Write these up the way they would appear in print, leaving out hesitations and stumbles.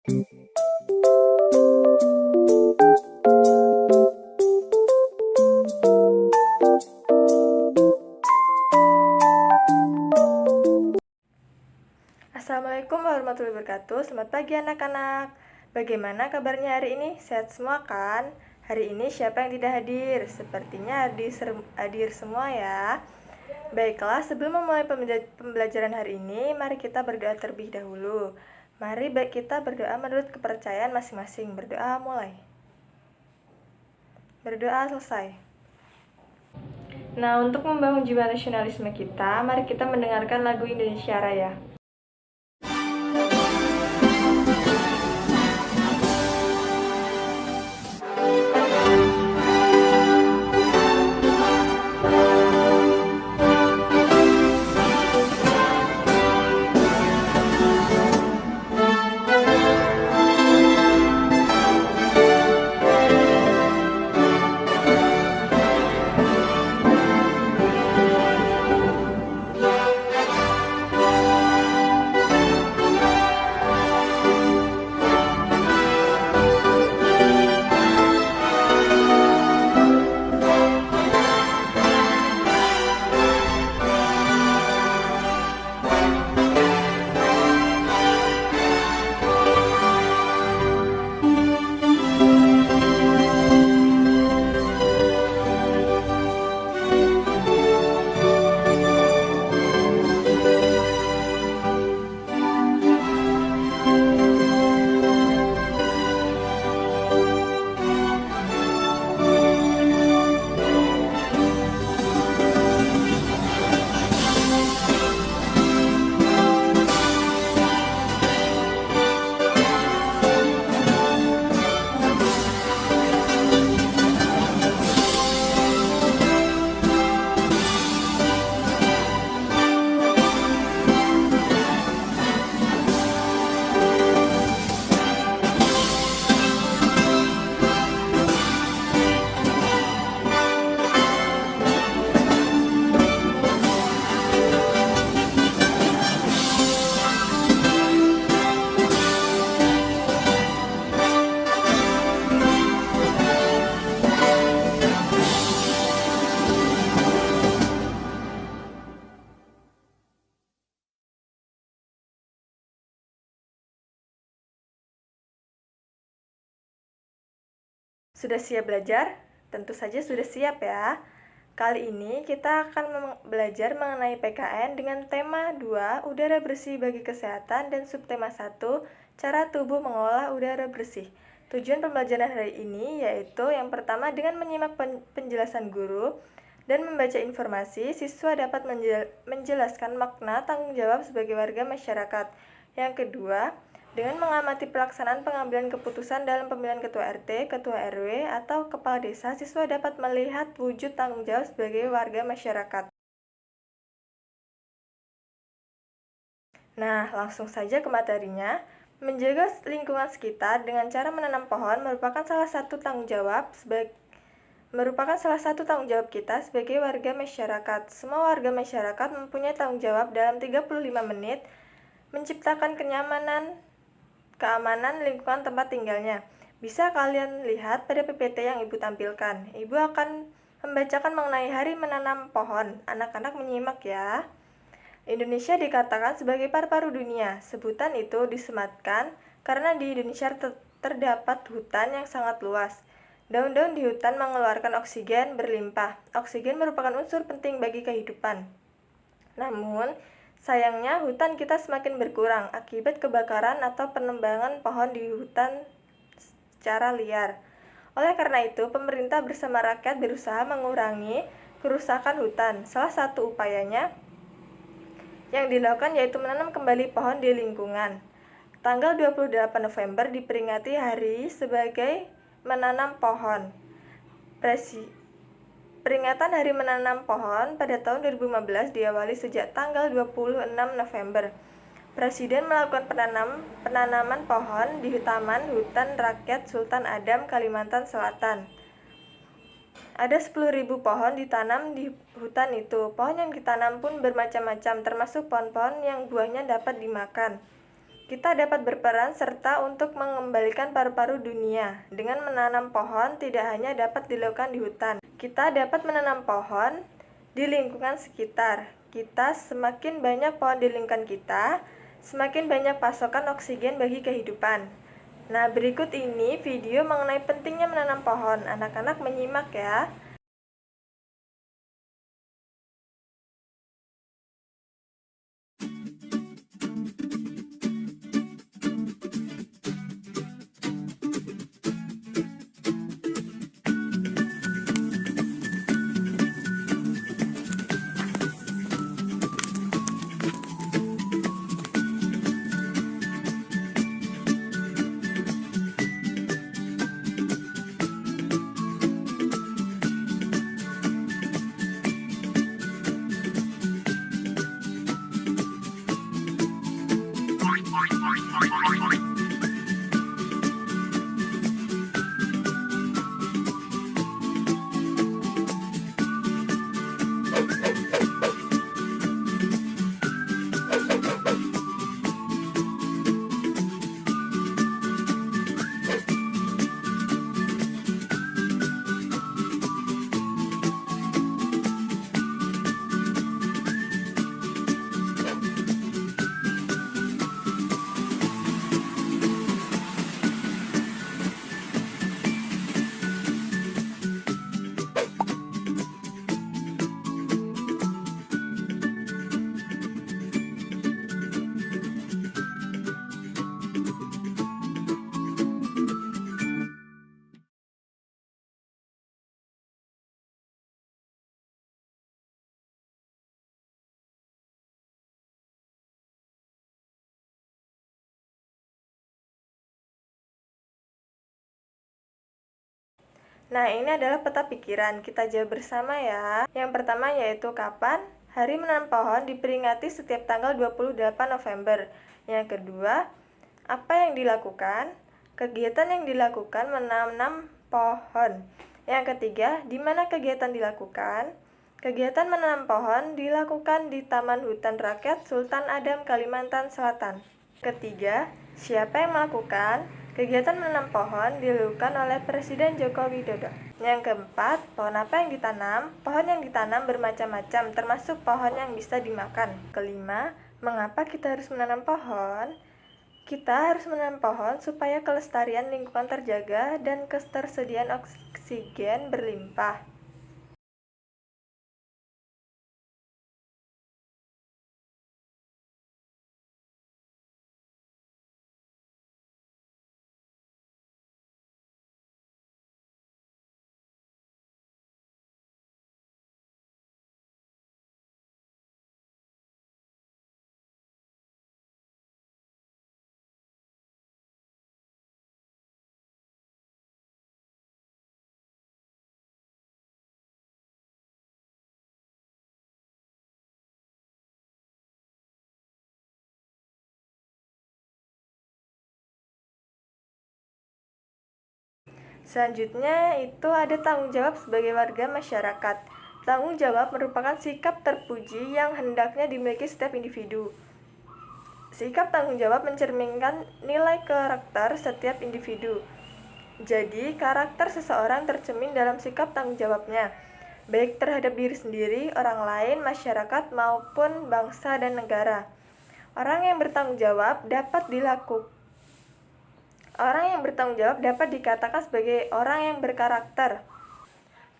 Assalamualaikum warahmatullahi wabarakatuh. Selamat pagi anak-anak. Bagaimana kabarnya hari ini? Sehat semua kan? Hari ini siapa yang tidak hadir? Sepertinya hadir semua ya. Baiklah, sebelum memulai pembelajaran hari ini, mari kita berdoa terlebih dahulu. Mari kita berdoa menurut kepercayaan masing-masing. Berdoa mulai. Berdoa selesai. Nah, untuk membangun jiwa nasionalisme kita, mari kita mendengarkan lagu Indonesia Raya. Sudah siap belajar? Tentu saja sudah siap ya. Kali ini kita akan belajar mengenai PKN dengan tema 2, udara bersih bagi kesehatan, dan subtema 1, cara tubuh mengolah udara bersih. Tujuan pembelajaran hari ini yaitu yang pertama, dengan menyimak penjelasan guru dan membaca informasi, siswa dapat menjelaskan makna tanggung jawab sebagai warga masyarakat. Yang kedua, dengan mengamati pelaksanaan pengambilan keputusan dalam pemilihan ketua RT, ketua RW, atau kepala desa, siswa dapat melihat wujud tanggung jawab sebagai warga masyarakat. Nah, langsung saja ke materinya. Menjaga lingkungan sekitar dengan cara menanam pohon merupakan salah satu tanggung jawab kita sebagai warga masyarakat. Semua warga masyarakat mempunyai tanggung jawab dalam 35 menit menciptakan keamanan lingkungan tempat tinggalnya. Bisa kalian lihat pada PPT yang Ibu tampilkan. Ibu akan membacakan mengenai hari menanam pohon. Anak-anak menyimak ya. Indonesia dikatakan sebagai paru-paru dunia. Sebutan itu disematkan karena di Indonesia terdapat hutan yang sangat luas. Daun-daun di hutan mengeluarkan oksigen berlimpah. Oksigen merupakan unsur penting bagi kehidupan. Namun, sayangnya hutan kita semakin berkurang akibat kebakaran atau penebangan pohon di hutan secara liar. Oleh karena itu, pemerintah bersama rakyat berusaha mengurangi kerusakan hutan. Salah satu upayanya yang dilakukan yaitu menanam kembali pohon di lingkungan. Tanggal 28 November diperingati hari sebagai menanam pohon. Peringatan Hari Menanam Pohon pada tahun 2015 diawali sejak tanggal 26 November. Presiden melakukan penanaman pohon di Taman Hutan Rakyat Sultan Adam, Kalimantan Selatan. Ada 10.000 pohon ditanam di hutan itu. Pohon yang ditanam pun bermacam-macam, termasuk pohon-pohon yang buahnya dapat dimakan. Kita dapat berperan serta untuk mengembalikan paru-paru dunia. Dengan menanam pohon tidak hanya dapat dilakukan di hutan. Kita dapat menanam pohon di lingkungan sekitar. Semakin banyak pohon di lingkungan kita, semakin banyak pasokan oksigen bagi kehidupan. Nah, berikut ini video mengenai pentingnya menanam pohon. Anak-anak menyimak ya. Nah, ini adalah peta pikiran. Kita jawab bersama ya. Yang pertama yaitu kapan? Hari menanam pohon diperingati setiap tanggal 28 November. Yang kedua, apa yang dilakukan? Kegiatan yang dilakukan menanam pohon. Yang ketiga, di mana kegiatan dilakukan? Kegiatan menanam pohon dilakukan di Taman Hutan Rakyat Sultan Adam, Kalimantan Selatan. Ketiga, siapa yang melakukan? Kegiatan menanam pohon dilakukan oleh Presiden Joko Widodo. Yang keempat, pohon apa yang ditanam? Pohon yang ditanam bermacam-macam, termasuk pohon yang bisa dimakan. Kelima, mengapa kita harus menanam pohon? Kita harus menanam pohon supaya kelestarian lingkungan terjaga dan ketersediaan oksigen berlimpah. Selanjutnya itu ada tanggung jawab sebagai warga masyarakat. Tanggung jawab merupakan sikap terpuji yang hendaknya dimiliki setiap individu. Sikap tanggung jawab mencerminkan nilai karakter setiap individu. Jadi, karakter seseorang tercermin dalam sikap tanggung jawabnya, baik terhadap diri sendiri, orang lain, masyarakat, maupun bangsa dan negara. Orang yang bertanggung jawab dapat dikatakan sebagai orang yang berkarakter.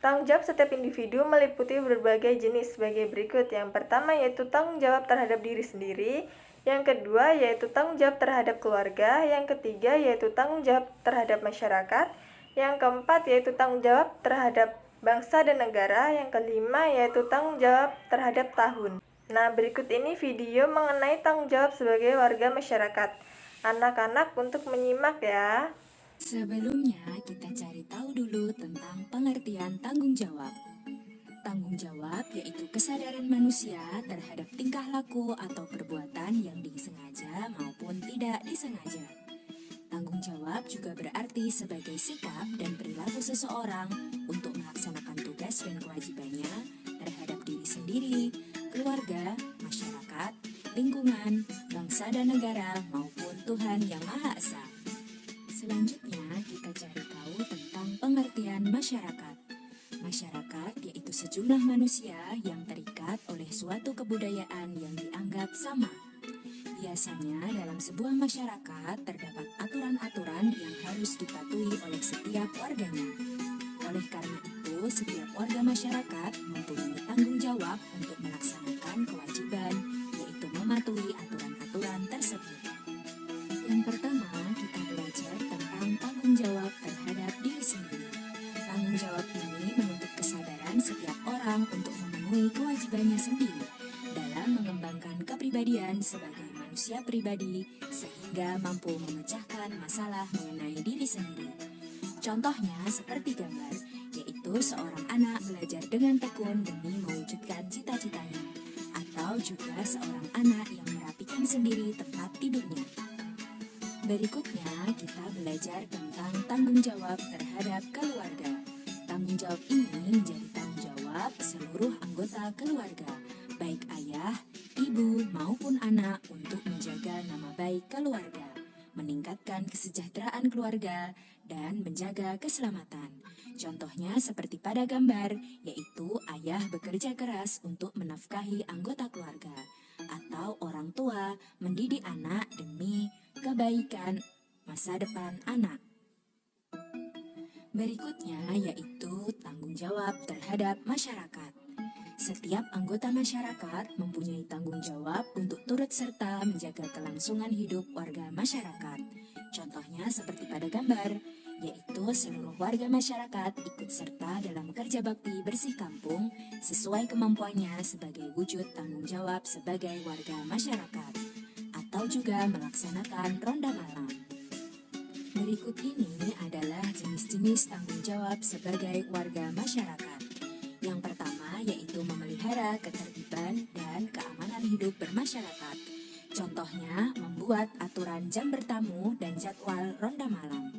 Tanggung jawab setiap individu meliputi berbagai jenis sebagai berikut. Yang pertama yaitu tanggung jawab terhadap diri sendiri. Yang kedua yaitu tanggung jawab terhadap keluarga. Yang ketiga yaitu tanggung jawab terhadap masyarakat. Yang keempat yaitu tanggung jawab terhadap bangsa dan negara. Yang kelima yaitu tanggung jawab terhadap tahun. Nah, berikut ini video mengenai tanggung jawab sebagai warga masyarakat. Anak-anak untuk menyimak ya. Sebelumnya, kita cari tahu dulu tentang pengertian tanggung jawab. Tanggung jawab yaitu kesadaran manusia terhadap tingkah laku atau perbuatan yang disengaja maupun tidak disengaja. Tanggung jawab juga berarti sebagai sikap dan perilaku seseorang untuk melaksanakan tugas dan kewajibannya terhadap diri sendiri, keluarga, masyarakat, lingkungan, bangsa dan negara maupun Tuhan Yang Maha Esa. Selanjutnya kita cari tahu tentang pengertian masyarakat. Masyarakat yaitu sejumlah manusia yang terikat oleh suatu kebudayaan yang dianggap sama. Biasanya dalam sebuah masyarakat terdapat aturan-aturan yang harus dipatuhi oleh setiap warganya. Oleh karena itu, setiap warga masyarakat mempunyai tanggung jawab untuk melaksanakan kewajiban, yaitu mematuhi aturan-aturan tersebut. Yang pertama, kita belajar tentang tanggung jawab terhadap diri sendiri. Tanggung jawab ini menuntut kesadaran setiap orang untuk memenuhi kewajibannya sendiri dalam mengembangkan kepribadian sebagai manusia pribadi sehingga mampu memecahkan masalah mengenai diri sendiri. Contohnya seperti gambar, yaitu seorang anak belajar dengan tekun demi mewujudkan cita-citanya, atau juga seorang anak yang merapikan sendiri tempat tidurnya. Berikutnya, kita belajar tentang tanggung jawab terhadap keluarga. Tanggung jawab ini menjadi tanggung jawab seluruh anggota keluarga, baik ayah, ibu, maupun anak untuk menjaga nama baik keluarga, meningkatkan kesejahteraan keluarga, dan menjaga keselamatan. Contohnya seperti pada gambar, yaitu ayah bekerja keras untuk menafkahi anggota keluarga, atau orang tua mendidik anak demi kebaikan masa depan anak. Berikutnya yaitu tanggung jawab terhadap masyarakat. Setiap anggota masyarakat mempunyai tanggung jawab untuk turut serta menjaga kelangsungan hidup warga masyarakat. Contohnya seperti pada gambar, yaitu seluruh warga masyarakat ikut serta dalam kerja bakti bersih kampung sesuai kemampuannya sebagai wujud tanggung jawab sebagai warga masyarakat, atau juga melaksanakan ronda malam. Berikut ini adalah jenis-jenis tanggung jawab sebagai warga masyarakat. Yang pertama yaitu memelihara ketertiban dan keamanan hidup bermasyarakat. Contohnya membuat aturan jam bertamu dan jadwal ronda malam.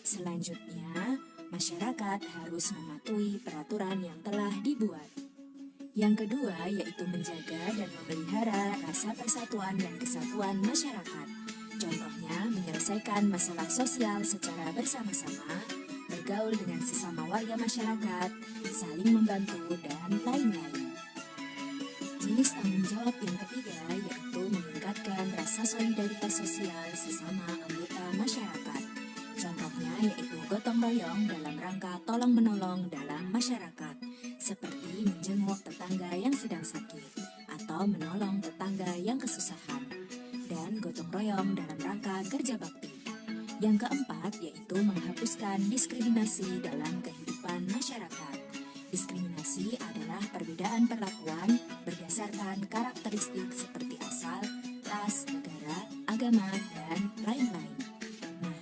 Selanjutnya, masyarakat harus mematuhi peraturan yang telah dibuat. Yang kedua yaitu menjaga dan memelihara rasa persatuan dan kesatuan masyarakat. Contohnya menyelesaikan masalah sosial secara bersama-sama, bergaul dengan sesama warga masyarakat, saling membantu, dan lain-lain. Jenis tanggung jawab yang ketiga yaitu meningkatkan rasa solidaritas sosial sesama anggota masyarakat. Contohnya yaitu gotong royong dalam rangka tolong-menolong dalam masyarakat, seperti menjenguk tetangga yang sedang sakit, atau menolong tetangga yang kesusahan, dan gotong royong dalam rangka kerja bakti. Yang keempat yaitu menghapuskan diskriminasi dalam kehidupan masyarakat. Diskriminasi adalah perbedaan perlakuan berdasarkan karakteristik seperti asal, ras, negara, agama, dan lain-lain. Nah,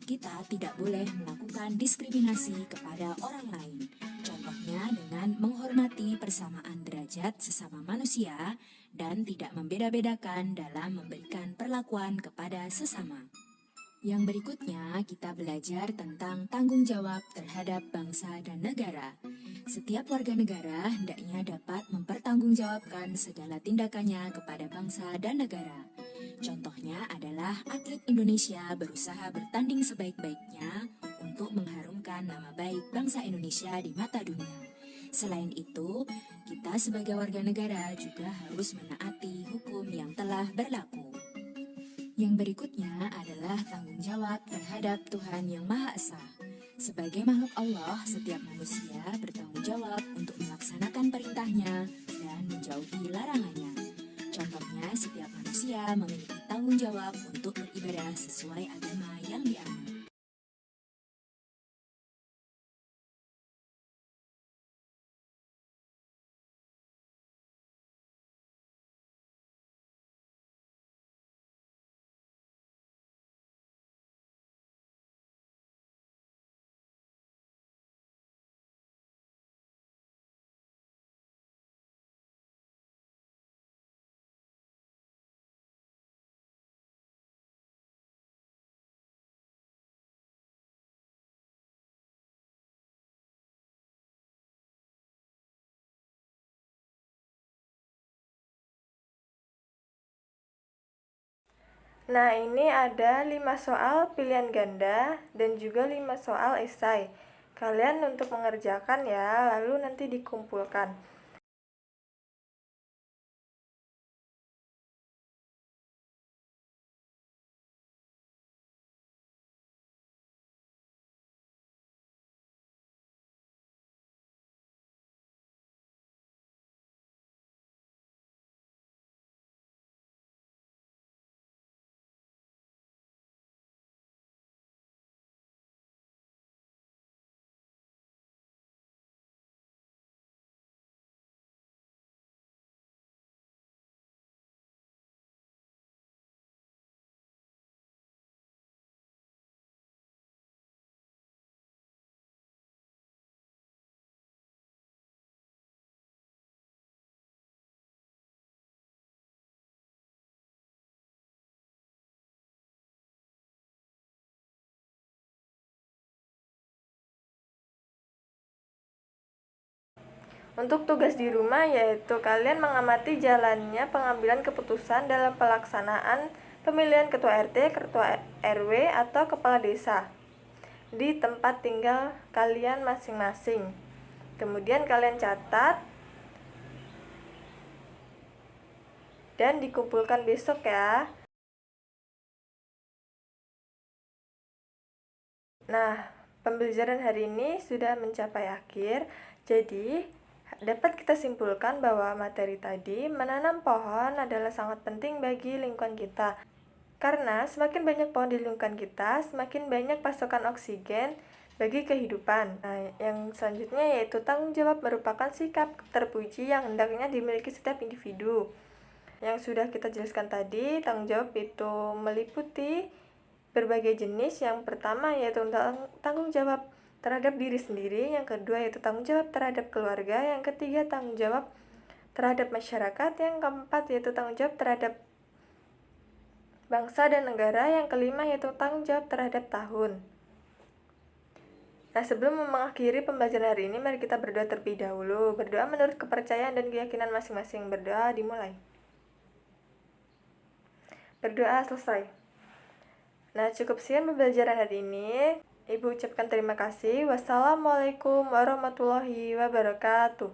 kita tidak boleh melakukan diskriminasi kepada orang lain. Contohnya dengan menghormati persamaan derajat sesama manusia dan tidak membeda-bedakan dalam memberikan perlakuan kepada sesama. Yang berikutnya, kita belajar tentang tanggung jawab terhadap bangsa dan negara. Setiap warga negara hendaknya dapat mempertanggungjawabkan segala tindakannya kepada bangsa dan negara. Contohnya adalah atlet Indonesia berusaha bertanding sebaik-baiknya untuk mengharumkan nama baik bangsa Indonesia di mata dunia. Selain itu, kita sebagai warga negara juga harus menaati hukum yang telah berlaku. Yang berikutnya adalah tanggung jawab terhadap Tuhan Yang Maha Esa. Sebagai makhluk Allah, setiap manusia bertanggung jawab untuk melaksanakan perintahnya dan menjauhi larangannya. Contohnya, setiap manusia memiliki tanggung jawab untuk beribadah sesuai agama yang dianut. Nah, ini ada 5 soal pilihan ganda dan juga 5 soal esai. Kalian untuk mengerjakan ya, lalu nanti dikumpulkan. Untuk tugas di rumah yaitu kalian mengamati jalannya pengambilan keputusan dalam pelaksanaan pemilihan ketua RT, ketua RW, atau kepala desa di tempat tinggal kalian masing-masing. Kemudian kalian catat dan dikumpulkan besok ya. Nah, pembelajaran hari ini sudah mencapai akhir. Jadi, dapat kita simpulkan bahwa materi tadi menanam pohon adalah sangat penting bagi lingkungan kita. Karena semakin banyak pohon di lingkungan kita, semakin banyak pasokan oksigen bagi kehidupan. Nah, yang selanjutnya yaitu tanggung jawab merupakan sikap terpuji yang hendaknya dimiliki setiap individu. Yang sudah kita jelaskan tadi, tanggung jawab itu meliputi berbagai jenis. Yang pertama yaitu tanggung jawab terhadap diri sendiri, yang kedua yaitu tanggung jawab terhadap keluarga, yang ketiga tanggung jawab terhadap masyarakat, yang keempat yaitu tanggung jawab terhadap bangsa dan negara, yang kelima yaitu tanggung jawab terhadap tahun. Nah, sebelum mengakhiri pembelajaran hari ini, mari kita berdoa terlebih dahulu. Berdoa menurut kepercayaan dan keyakinan masing-masing. Berdoa dimulai. Berdoa selesai. Nah, cukup sekian pembelajaran hari ini. Ibu ucapkan terima kasih. Wassalamualaikum warahmatullahi wabarakatuh.